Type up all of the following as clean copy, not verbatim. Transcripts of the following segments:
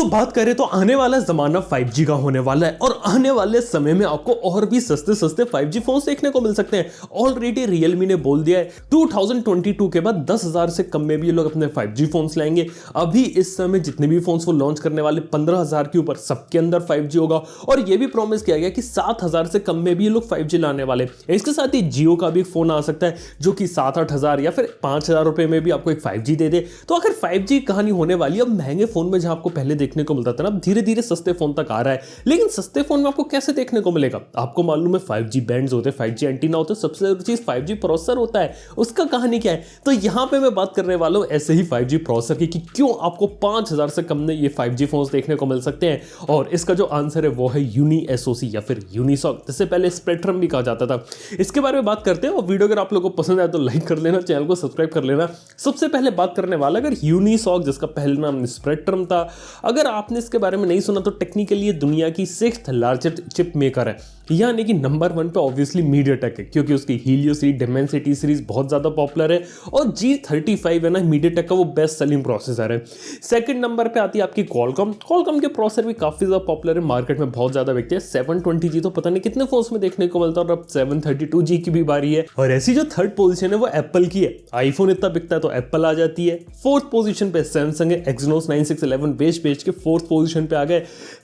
दोस्तों बात करें तो आने वाला जमाना 5G का होने वाला है और आने वाले समय में आपको और भी सस्ते सस्ते 5G फोन्स देखने को मिल सकते हैं। ऑलरेडी Realme ने बोल दिया है 2022 के बाद 10,000 से कम में भी ये लोग अपने 5G फोन्स लाएंगे। अभी इस समय जितने भी फोन्स वो लॉन्च करने वाले 15,000 के ऊपर सबके अंदर 5G होगा और ये भी प्रॉमिस किया गया कि 7,000 से कम में भी ये लोग 5G लाने वाले। इसके साथ ही जियो का भी फोन आ सकता है जो कि 7-8 हज़ार या फिर 5,000 रुपए में भी आपको एक 5G दे दे। तो अगर 5G कहानी होने वाली है, अब महंगे फोन में जहां आपको पहले देखने को मिलता था ना, धीरे धीरे सस्ते फोन तक आ रहा है। लेकिन सस्ते फोन में आपको कैसे देखने को मिलेगा? आपको मालूम है 5G बैंड्स होते हैं, 5G एंटीना होते हैं, सबसे जरूरी चीज 5G प्रोसेसर होता है। उसका कहानी क्या है? तो यहां पे मैं बात करने वाला हूं ऐसे ही 5G प्रोसेसर की कि क्यों आपको 5,000 से कम में ये 5G फोन्स देखने को मिल सकते हैं। और इसका जो आंसर है वो है यूनी एसओसी या फिर यूनिसॉक, जिससे पहले स्पेक्ट्रम भी कहा जाता था। इसके बारे में बात करते हैं और वीडियो अगर आप लोगों को पसंद आए तो लाइक कर लेना, चैनल को सब्सक्राइब कर लेना। सबसे पहले बात करने वाला अगर यूनिसॉक, जिसका पहले नाम स्पेक्ट्रम था, अगर आपने इसके बारे में नहीं सुना तो टेक्निकली ये दुनिया की 6th लार्जेस्ट चिप मेकर है, यानी कि नंबर 1 पे ऑब्वियसली मीडियाटेक है क्योंकि उसकी हीलियो सीरीज, डिमेंसिटी सीरीज बहुत ज्यादा पॉपुलर है और G35 है ना मीडियाटेक का वो बेस्ट सेलिंग प्रोसेसर है। सेकंड नंबर पे आती है आपकी कॉलकॉम के प्रोसेसर भी काफी ज्यादा पॉपुलर है, मार्केट में बहुत ज्यादा बिकते हैं। 720G तो पता नहीं कितने फोन्स में देखने को मिलता है और अब 732G की भी बारी है। और ऐसी जो थर्ड पोजीशन है वो एप्पल की है, आईफोन इतना बिकता है तो एप्पल आ जाती है। फोर्थ पोजीशन पे सैमसंग है, एक्सिनोस 9611 बेच के फोर्थ पोजीशन पे आ गए।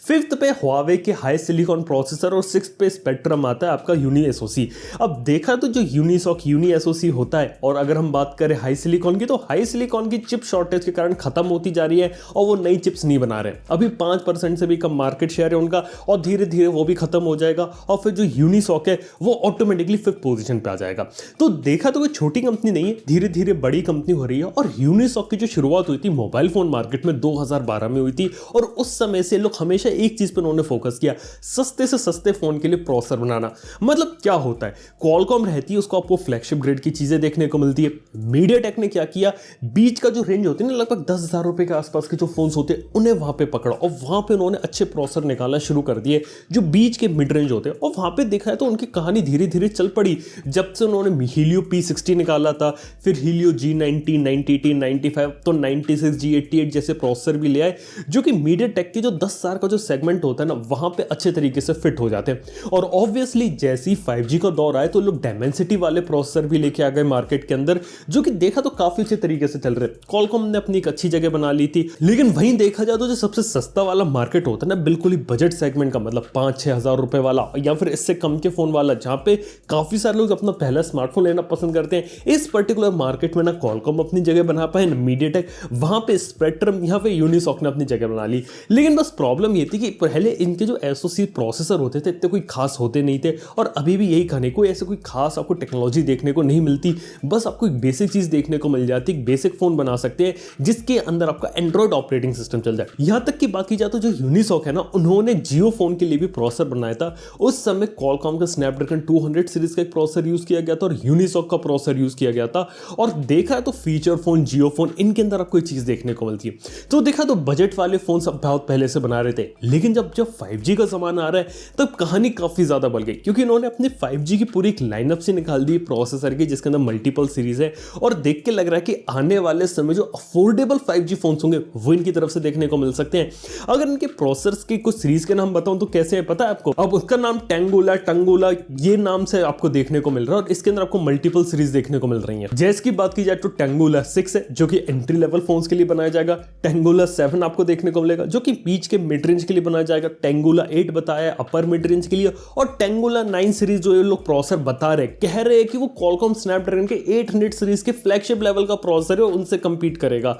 फिफ्थ पे हुआवे के हाई सिलिकॉन प्रोसेसर और सिक्स्थ पे स्पेक्ट्रम आता है आपका यूनी एसओसी। अब देखा तो जो यूनिसॉक यूनी एसओसी होता है, और अगर हम बात करें हाई सिलिकॉन की तो हाई सिलिकॉन की चिप शॉर्टेज के कारण खत्म होती जा रही है और वो नई चिप्स नहीं बना रहे। अभी 5% से भी कम मार्केट शेयर है उनका और धीरे धीरे वो भी खत्म हो जाएगा और फिर जो यूनिसॉक है वो ऑटोमेटिकली फिफ्थ पोजीशन पे आ जाएगा। तो देखा तो कोई छोटी कंपनी नहीं है, धीरे धीरे बड़ी कंपनी हो रही है। और यूनिसॉक की जो शुरुआत हुई थी मोबाइल फोन मार्केट में 2012 में हुई थी और उस समय से लोग हमेशा एक चीज पर उन्होंने फोकस किया, सस्ते से सस्ते फोन के लिए प्रोसेसर बनाना। मतलब क्या होता है, क्वालकॉम रहती है उसको आपको फ्लैगशिप ग्रेड की चीजें देखने को मिलती है। मीडियाटेक ने क्या किया, बीच का जो रेंज होती है ना, लगभग 10,000 रुपए के आसपास के जो फोन्स होते हैं उन्हें वहां पे पकड़ा और वहां पे उन्होंने अच्छे प्रोसेसर निकालना शुरू कर दिए जो बीच के मिड रेंज होते हैं। और वहां पे देखा है तो उनकी कहानी धीरे धीरे चल पड़ी। जब से उन्होंने हीलियो P60 निकाला था, फिर हीलियो G90, 90T, 95 तो 96, G88 जैसे प्रोसेसर भी ले आए जो कि मीडियाटेक की जो 10,000 का जो सेगमेंट होता है ना वहां पे अच्छे तरीके से फिट हो जाते हैं। और ऑब्वियसली जैसे ही 5G का दौर आए तो लोग डायमेंसिटी वाले प्रोसेसर भी लेके आ गए मार्केट के अंदर जो कि देखा तो काफी अच्छे तरीके से चल रहे। क्वालकॉम ने अपनी एक अच्छी जगह बना ली थी। लेकिन वहीं देखा जाए तो जो सबसे सस्ता वाला मार्केट होता है ना, बिल्कुल ही बजट सेगमेंट का, मतलब 5-6 हज़ार रुपए वाला या फिर इससे कम के फोन वाला, जहां पे काफी सारे लोग अपना पहला स्मार्टफोन लेना पसंद करते हैं, इस पर्टिकुलर मार्केट में ना क्वालकॉम अपनी जगह बना पाए ना मीडियाटेक, वहां पे स्पेक्ट्रम, यहाँ पे यूनिसॉक ने अपनी जगह बना ली। लेकिन बस प्रॉब्लम ये थी कि पहले इनके जो एसओसी प्रोसेसर होते थे इतने कोई खास होते नहीं थे और अभी भी यही कहानी, कोई ऐसे कोई खास आपको टेक्नोलॉजी देखने को नहीं मिलती। बस आपको एक बेसिक चीज देखने को मिल जाती है, बेसिक फोन बना सकते हैं जिसके अंदर आपका एंड्रॉइड ऑपरेटिंग सिस्टम चल जाए। यहां तक की बात की जाए तो जो यूनिसॉक है ना, उन्होंने जियो फोन के लिए भी प्रोसेसर बनाया था। उस समय क्वालकॉम का स्नैपड्रैगन 200 सीरीज का एक प्रोसेसर यूज किया गया था और यूनिसॉक का प्रोसेसर यूज किया गया था। और देखा है तो फीचर फोन, जियो फोन, इनके अंदर आपको चीज देखने को मिलती है। तो देखा तो बजट वाले फोन सब बहुत पहले से बना रहे थे, लेकिन जब 5G का जमाना आ रहा है तब कहानी काफी ज्यादा बढ़ गई क्योंकि इन्होंने अपने 5G की पूरी एक लाइनअप से निकाल दी प्रोसेसर की जिसके अंदर मल्टीपल सीरीज है। और देख के लग रहा है कि आने वाले समय जो अफोर्डेबल 5G फोन्स होंगे वो इनकी तरफ से देखने को मिल सकते हैं। अगर इनके प्रोसेसर्स के कुछ सीरीज के नाम बताऊं तो कैसे है पता है आपको? अब उसका नाम टंगोला ये नाम से आपको देखने को मिल रहा है और इसके अंदर आपको मल्टीपल सीरीज देखने को मिल रही है। जैसे की बात की जाए तो टंगोला 6 है जो कि एंट्री लेवल फोन्स के लिए बनाया जाएगा। टंगोला 7 आपको देखने को मिलेगा जो कि बीच के मिड रेंज के लिए बनाया जाएगा। टंगोला 8 बताया अपर मिड रेंज के लिए और टंगोला 9 सीरीज जो ये लोग प्रोसेसर बता रहे, कह रहे हैं कि वो क्वालकॉम स्नैपड्रैगन के 800 सीरीज के फ्लैगशिप लेवल का प्रोसेसर है, उनसे कंपीट करेगा।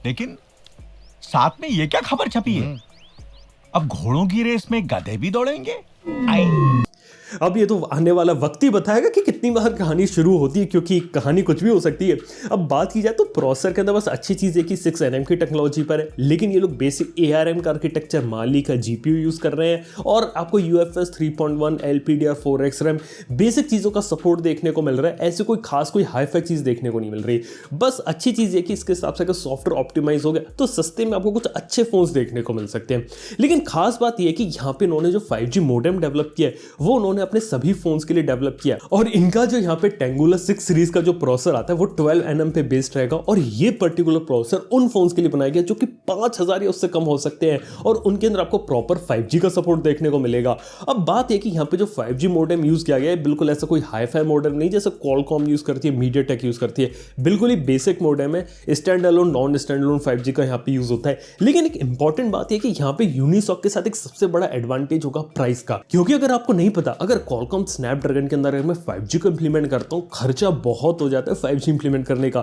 लेकिन साथ में ये क्या खबर छपी है, अब घोड़ों की रेस में गधे भी दौड़ेंगे? अब ये तो आने वाला वक्त ही बताएगा कि कितनी बार कहानी शुरू होती है क्योंकि कहानी कुछ भी हो सकती है। अब बात की जाए तो प्रोसेसर के अंदर बस अच्छी चीज़ है कि 6nm की टेक्नोलॉजी पर है, लेकिन ये लोग बेसिक ARM का आर्किटेक्चर, माली का GPU यूज़ कर रहे हैं और आपको UFS 3.1 LPDDR4X RAM बेसिक चीज़ों का सपोर्ट देखने को मिल रहा है। ऐसे कोई खास कोई हाईफाई चीज़ देखने को नहीं मिल रही। बस अच्छी चीज़ है कि इसके हिसाब से अगर सॉफ्टवेयर ऑप्टिमाइज हो गया तो सस्ते में आपको कुछ अच्छे फोन्स देखने को मिल सकते हैं। लेकिन खास बात यह है कि यहाँ पे इन्होंने जो 5G मोडेम डेवलप किया है वो उन्होंने इन्होंने अपने सभी फोन्स के लिए डेवलप किया और इनका जो यहाँ पे टेंगुलर 6 सीरीज का जो प्रोसेसर आता है वो 12 nm पे बेस्ड रहेगा और ये पर्टिकुलर प्रोसेसर उन फोन्स के लिए बनाया गया जो कि 5000 या उससे कम हो सकते हैं और उनके अंदर आपको प्रॉपर 5G का सपोर्ट देखने को मिलेगा। अब बात है कि यहाँ पे जो 5G मॉडेम यूज किया गया है बिल्कुल ऐसा कोई हाई-फाई मॉडेम नहीं जैसे क्वालकॉम यूज करती है, मीडियाटेक यूज करती है, बिल्कुल ही बेसिक मॉडेम है। Stand alone non stand alone 5G का यहाँ पे यूज होता है। लेकिन एक इंपॉर्टेंट बात है कि यहाँ पे यूनिसॉक के साथ एक सबसे बड़ा एडवांटेज होगा प्राइस का, क्योंकि अगर आपको नहीं पता अगर क्वालकॉम स्नैपड्रैगन के अंदर अगर मैं 5G को इंप्लीमेंट करता हूँ खर्चा बहुत हो जाता है 5G इंप्लीमेंट करने का,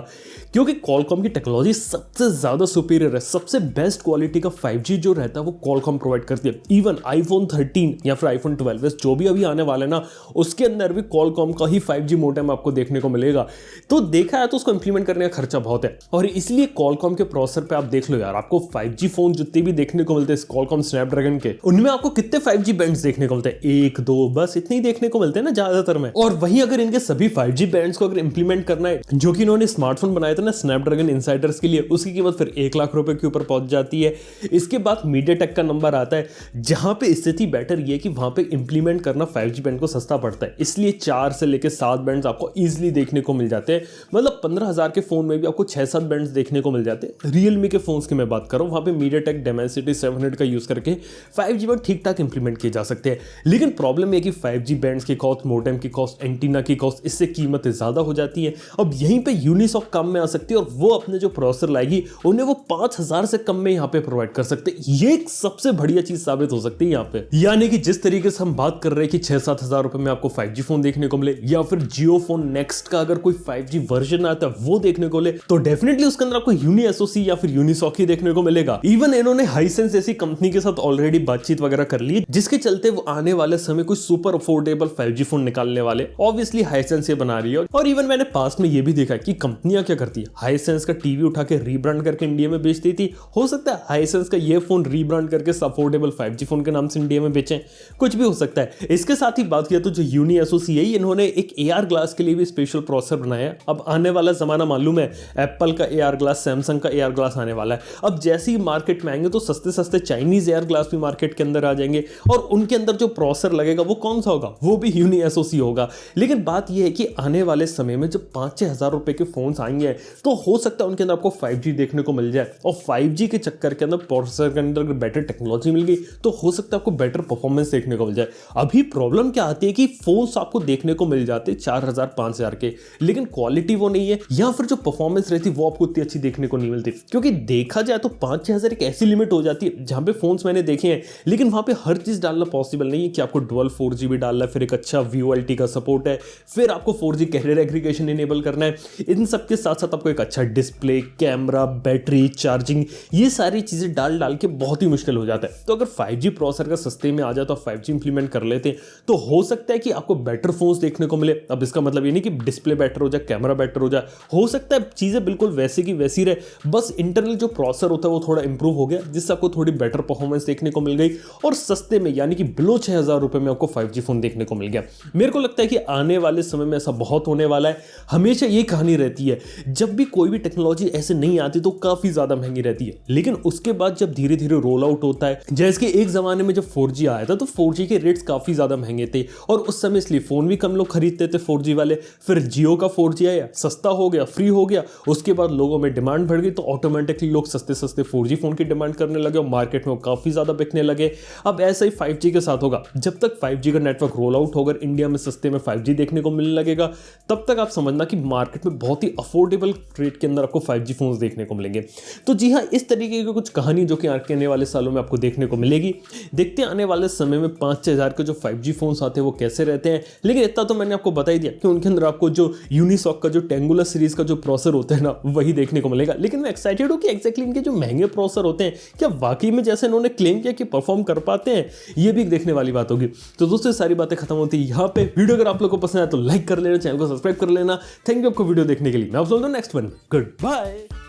क्योंकि क्वालकॉम की टेक्नोलॉजी सबसे ज्यादा सुपीरियर है। सबसे बेस्ट क्वालिटी का 5G जो रहता है वो क्वालकॉम प्रोवाइड करती है। इवन आईफोन 13 या फिर आईफोन 12 जो भी अभी आने वाला है ना उसके अंदर भी क्वालकॉम का ही 5G मॉडेम आपको देखने को मिलेगा। तो देखा है तो उसको इंप्लीमेंट करने का खर्चा बहुत है और इसलिए क्वालकॉम के प्रोसेसर पे आप देख लो यार, आपको 5G फोन जितने भी देखने को मिलते हैं क्वालकॉम स्नैपड्रैगन के, उनमें आपको कितने 5G बैंड्स देखने को मिलते हैं? 1 2 बस इतने ही देखने को मिलते हैं ना ज्यादातर में। और वहीं अगर इनके सभी 5G बैंड्स को अगर इंप्लीमेंट करना है जो कि इन्होंने स्मार्टफोन बनाए थे ना स्नैपड्रैगन इनसाइडर्स के लिए, उसकी कीमत फिर 1 लाख रुपए के ऊपर पहुंच जाती है। इसके बाद मीडियाटेक का नंबर आता है जहां पे स्थिति बेटर ये कि वहां पे इंप्लीमेंट करना 5G बैंड को सस्ता पड़ता है, इसलिए 4 से लेकर 7 बैंड्स आपको इजीली देखने को मिल जाते हैं। मतलब 15,000 के फोन में भी आपको 6-7 बैंड्स देखने को मिल जाते हैं। रियलमी के फोन्स की मैं बात कर रहा हूं, वहां पे मीडियाटेक डेमेंसिटी 700 का यूज करके 5G बैंड ठीक ठाक इंप्लीमेंट किए जा सकते हैं। लेकिन प्रॉब्लम है कि 5G बैंड्स की कॉस्ट, मोडेम की कॉस्ट, एंटीना की कॉस्ट, इससे कीमतें ज्यादा हो जाती है। अब यहीं पे यूनिसॉक काम में आ सकती है और वो अपने जो प्रोसेसर लाएगी उन्हें वो 5000 से कम में यहाँ पे प्रोवाइड कर सकते हैं। ये एक सबसे बढ़िया चीज साबित हो सकती है यहाँ पे। यानी कि जिस तरीके से हम बात कर रहे हैं कि 6-7 हजार रुपए में आपको 5G फोन देखने को मिले या फिर जियो फोन नेक्स्ट का अगर कोई 5G वर्जन आता है वो देखने को मिले, तो डेफिनेटली उसके अंदर आपको यूनी एसओसी या फिर यूनिसॉक ही देखने को मिलेगा। इवन इन्होंने हाइसेंस ऐसी कंपनी के साथ ऑलरेडी बातचीत वगैरह कर ली जिसके चलते वो आने वाले समय कोई सुपर अफोर्डेबल 5G फोन निकालने वाले। ऑब्वियसली हाइसेंस ये बना रही है और इवन मैंने पास्ट में ये भी देखा कि कंपनियां क्या करती है, हाइसेंस का टीवी उठा के रीब्रांड करके इंडिया में बेचती थी। हो सकता है हाइसेंस का ये फोन रीब्रांड करके अफोर्डेबल 5G फोन के नाम से इंडिया में बेचें, कुछ भी हो सकता है। इसके साथ ही बात किया तो जो यूनी एसओसी है इन्होंने एक AR ग्लास के लिए भी स्पेशल प्रोसेसर बनाया है। अब आने वाला जमाना मालूम है, एप्पल का AR ग्लास, सैमसंग का AR ग्लास आने वाला है। अब जैसे ही मार्केट में आएंगे तो सस्ते सस्ते चाइनीज AR ग्लास भी मार्केट के अंदर आ जाएंगे और उनके अंदर जो प्रोसेसर लगेगा वो कौन सा होगा, वो भी यूनी एसओसी होगा। लेकिन बात यह है कि आने वाले समय में जब 5-6 हजार रुपए के फोन आएंगे तो हो सकता है उनके अंदर आपको 5G देखने को मिल जाए और 5G के चक्कर के अंदर प्रोसेसर के अंदर बेटर टेक्नोलॉजी मिल गई तो हो सकता है आपको बेटर परफॉर्मेंस देखने को मिल जाए। अभी प्रॉब्लम क्या आती है कि फोन्स आपको देखने को मिल जाते 4000-5000 के, लेकिन क्वालिटी वो नहीं है या फिर जो परफॉर्मेंस रहती वो आपको उतनी अच्छी देखने को नहीं मिलती। क्योंकि देखा जाए तो 5-6 हजार एक ऐसी लिमिट हो जाती है जहां पे फोन्स मैंने देखे हैं, लेकिन वहां पे हर चीज डालना पॉसिबल नहीं है कि आपको डुअल 4G भी डालना है, फिर एक अच्छा VoLTE का सपोर्ट है, फिर आपको 4G कैरियर एग्रीगेशन इनेबल करना है। इन सब के साथ साथ आपको एक अच्छा डिस्प्ले, कैमरा, बैटरी, चार्जिंग, ये सारी चीजें डाल के बहुत ही मुश्किल हो जाता है। तो अगर 5G प्रोसेसर का सस्ते में आ जाए तो 5G इंप्लीमेंट कर लेते हैं तो हो सकता है कि आपको बेटर फोन्स देखने को मिले। अब इसका मतलब ये नहीं कि डिस्प्ले बेटर हो जाए, कैमरा बेटर हो जाए, हो सकता है चीजें बिल्कुल वैसे की वैसी रहे, बस इंटरनल जो प्रोसेसर होता है वो थोड़ा इंप्रूव हो गया जिससे आपको थोड़ी बेटर परफॉर्मेंस देखने को मिल गई और सस्ते में यानी कि बिलो 6000 रुपए में आपको 5G फोन देखने को मिल गया। मेरे को लगता है कि आने वाले समय में ऐसा बहुत होने वाला है। हमेशा ये कहानी रहती है, जब भी कोई भी टेक्नोलॉजी ऐसे नहीं आती तो काफी ज्यादा महंगी रहती है, लेकिन उसके बाद जब धीरे धीरे रोल आउट होता है, जैसे कि एक जमाने में जब 4G आया था तो 4G के रेट्स काफी ज्यादा महंगे थे और उस समय इसलिए फोन भी कम लोग खरीदते थे 4G वाले। फिर जियो का 4G आया, सस्ता हो गया, फ्री हो गया, उसके बाद लोगों में डिमांड बढ़ गई तो ऑटोमेटिकली लोग सस्ते सस्ते 4G फोन की डिमांड करने लगे और मार्केट में वो काफी ज्यादा बिकने लगे। अब ऐसा ही 5G के साथ होगा, जब तक 5G का नेटवर्क रोल आउट होगा, इंडिया में सस्ते में 5G देखने को मिलने लगेगा, तब तक आप समझना कि मार्केट में बहुत ही अफोर्डेबल रेट के अंदर आपको 5G फोन्स देखने को मिलेंगे। तो जी हाँ, इस तरीके की कुछ कहानी जो कि आने वाले सालों में आपको देखने को मिलेगी। देखते हैं आने वाले समय में 5-6 हजार के जो 5G फोन्स आते हैं वो कैसे रहते हैं। लेकिन इतना तो मैंने आपको बता ही दिया कि उनके अंदर आपको जो यूनिसॉक का जो टेंगुलर सीरीज का जो प्रोसेसर होता है ना वही देखने को मिलेगा। लेकिन मैं एक्साइटेड हूँ कि एक्जैक्टली इनके जो महंगे प्रोसेसर होते हैं क्या वाकई में जैसे इन्होंने क्लेम किया कि परफॉर्म कर पाते हैं, ये भी देखने वाली बात होगी। तो दोस्तों सारी बातें खत्म होती है यहाँ पे। वीडियो अगर आप लोग को पसंद आया तो लाइक कर लेना, चैनल को सब्सक्राइब कर लेना। थैंक यू आपको वीडियो देखने के लिए। मैं आप नेक्स्ट वन, गुड बाय।